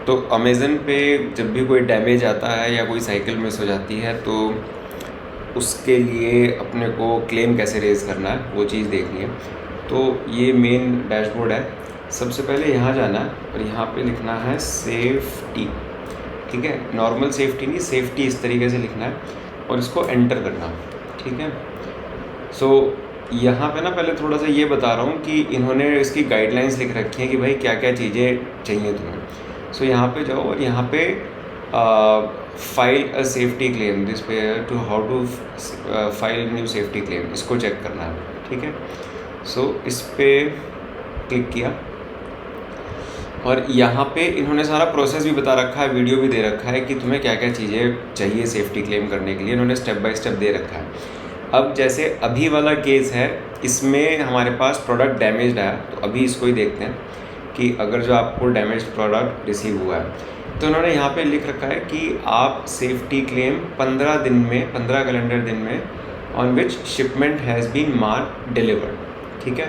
तो अमेज़न पे जब भी कोई डैमेज आता है या कोई साइकिल मिस हो जाती है तो उसके लिए अपने को क्लेम कैसे रेज़ करना है वो चीज़ देखनी है। तो ये मेन डैशबोर्ड है। सबसे पहले यहाँ जाना है और यहाँ पे लिखना है सेफ्टी, ठीक है। नॉर्मल सेफ्टी नहीं, सेफ्टी इस तरीके से लिखना है और इसको एंटर करना, ठीक है। सो यहाँ पे ना पहले थोड़ा सा ये बता रहा हूँ कि इन्होंने इसकी गाइडलाइंस लिख रखी हैं कि भाई क्या क्या चीज़ें चाहिए तुम्हें। सो यहाँ पे जाओ और यहाँ पे file a safety claim, this पे to how to file new safety claim, इसको चेक करना है, ठीक है। सो इस पर क्लिक किया और यहाँ पे इन्होंने सारा प्रोसेस भी बता रखा है, वीडियो भी दे रखा है कि तुम्हें क्या क्या चीज़ें चाहिए सेफ्टी क्लेम करने के लिए, इन्होंने स्टेप बाय स्टेप दे रखा है। अब जैसे अभी वाला केस है, इसमें हमारे पास प्रोडक्ट डैमेज्ड है, तो अभी इसको ही देखते हैं कि अगर जो आपको डैमेज्ड प्रोडक्ट रिसीव हुआ है तो उन्होंने यहाँ पे लिख रखा है कि आप सेफ्टी क्लेम 15 दिन में, 15 कैलेंडर दिन में on which shipment has been mark delivered, ठीक है।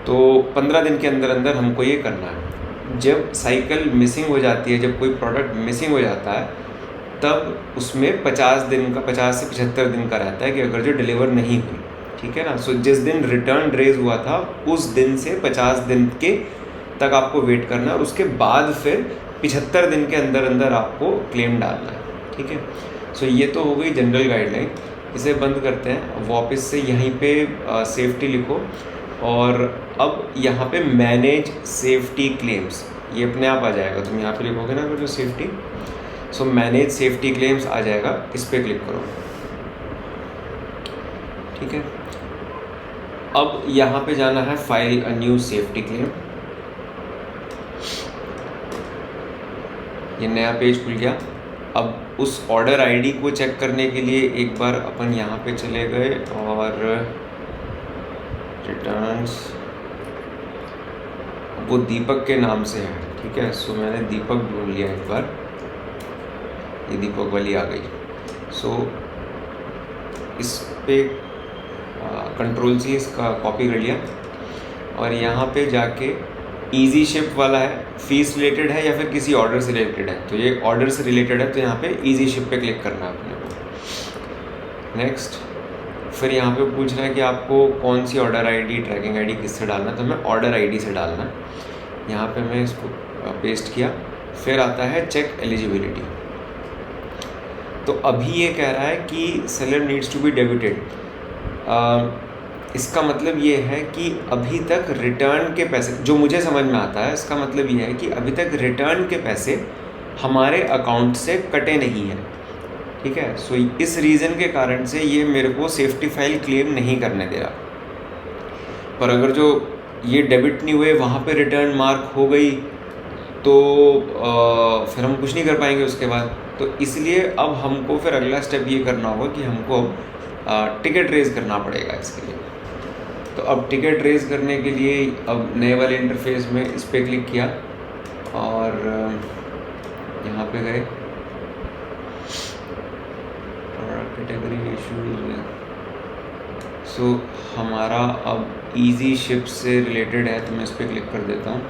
तो 15 दिन के अंदर अंदर हमको ये करना है। जब साइकिल मिसिंग हो जाती है, जब कोई प्रोडक्ट मिसिंग हो जाता है, तब उसमें 50 दिन का, 50 से 75 दिन का रहता है कि अगर जो डिलीवर नहीं हुई, ठीक है ना। सो जिस दिन रिटर्न रेज हुआ था उस दिन से 50 दिन के तक आपको वेट करना है और उसके बाद फिर 75 दिन के अंदर अंदर आपको क्लेम डालना है, ठीक है। सो ये तो हो गई जनरल गाइडलाइन। इसे बंद करते हैं, वापस से यहीं पे सेफ्टी लिखो और अब यहाँ पे मैनेज सेफ्टी क्लेम्स, ये अपने आप आ जाएगा। तुम यहाँ पे लिखोगे ना अगर जो सेफ्टी, सो मैनेज सेफ्टी क्लेम्स आ जाएगा, इस पर क्लिक करो, ठीक है। अब यहाँ पे जाना है file a new safety claim, ये नया पेज खुल गया। अब उस ऑर्डर आईडी को चेक करने के लिए एक बार अपन यहाँ पे चले गए और रिटर्न्स, वो दीपक के नाम से है, ठीक है। सो मैंने दीपक ढूंढ लिया एक बार, ये दीपक वाली आ गई। सो इस पे कंट्रोल सी इसका कॉपी कर लिया और यहाँ पे जाके इजी शिप वाला है, फीस रिलेटेड है या फिर किसी ऑर्डर से रिलेटेड है, तो ये ऑर्डर से रिलेटेड है तो यहाँ पे इजी शिप पे क्लिक करना है अपने को। नेक्स्ट, फिर यहाँ पे पूछ रहा है कि आपको कौन सी ऑर्डर आईडी, ट्रैकिंग आईडी किससे डालना है, तो हमें ऑर्डर आईडी से डालना है। यहाँ पे मैं इसको पेस्ट किया, फिर आता है चेक एलिजिबिलिटी। तो अभी ये कह रहा है कि seller needs to be debited. इसका मतलब ये है कि अभी तक रिटर्न के पैसे, जो मुझे समझ में आता है, इसका मतलब ये है कि अभी तक रिटर्न के पैसे हमारे अकाउंट से कटे नहीं हैं, ठीक है। सो इस रीज़न के कारण से ये मेरे को सेफ्टी फाइल क्लेम नहीं करने दे रहा। पर अगर जो ये डेबिट नहीं हुए वहाँ पे रिटर्न मार्क हो गई तो फिर हम कुछ नहीं कर पाएंगे उसके बाद। तो इसलिए अब हमको फिर अगला स्टेप ये करना होगा कि हमको टिकट रेज़ करना पड़ेगा इसके लिए। तो अब टिकट रेज़ करने के लिए अब नए वाले इंटरफेस में इस पर क्लिक किया और यहाँ पे गए, कैटेगरी इशूज। सो हमारा अब इजी शिप से रिलेटेड है तो मैं इस पर क्लिक कर देता हूँ।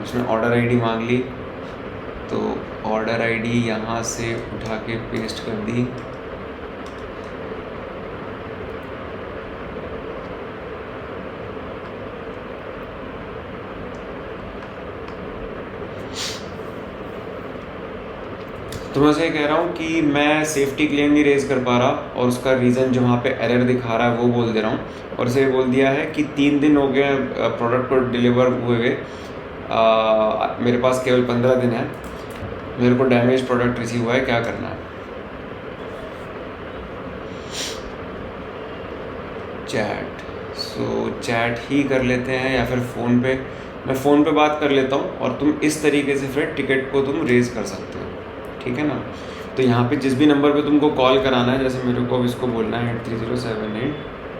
उसने ऑर्डर आईडी मांग ली तो ऑर्डर आईडी यहाँ से उठा के पेस्ट कर दी। तो मैं उसे कह रहा हूँ कि मैं सेफ्टी क्लेम नहीं रेज़ कर पा रहा और उसका रीज़न जो वहाँ पे एरर दिखा रहा है वो बोल दे रहा हूँ। और उसे बोल दिया है कि 3 दिन हो गए प्रोडक्ट को डिलीवर हुए हुए, मेरे पास केवल 15 दिन है, मेरे को डैमेज प्रोडक्ट रिसीव हुआ है, क्या करना है। चैट, सो चैट ही कर लेते हैं या फिर फ़ोन पे, मैं फ़ोन पे बात कर लेता हूँ और तुम इस तरीके से फिर टिकट को तुम रेज़ कर सकते हो, ठीक है ना। तो यहाँ पे जिस भी नंबर पे तुमको कॉल कराना है, जैसे मेरे को अब इसको बोलना है 830789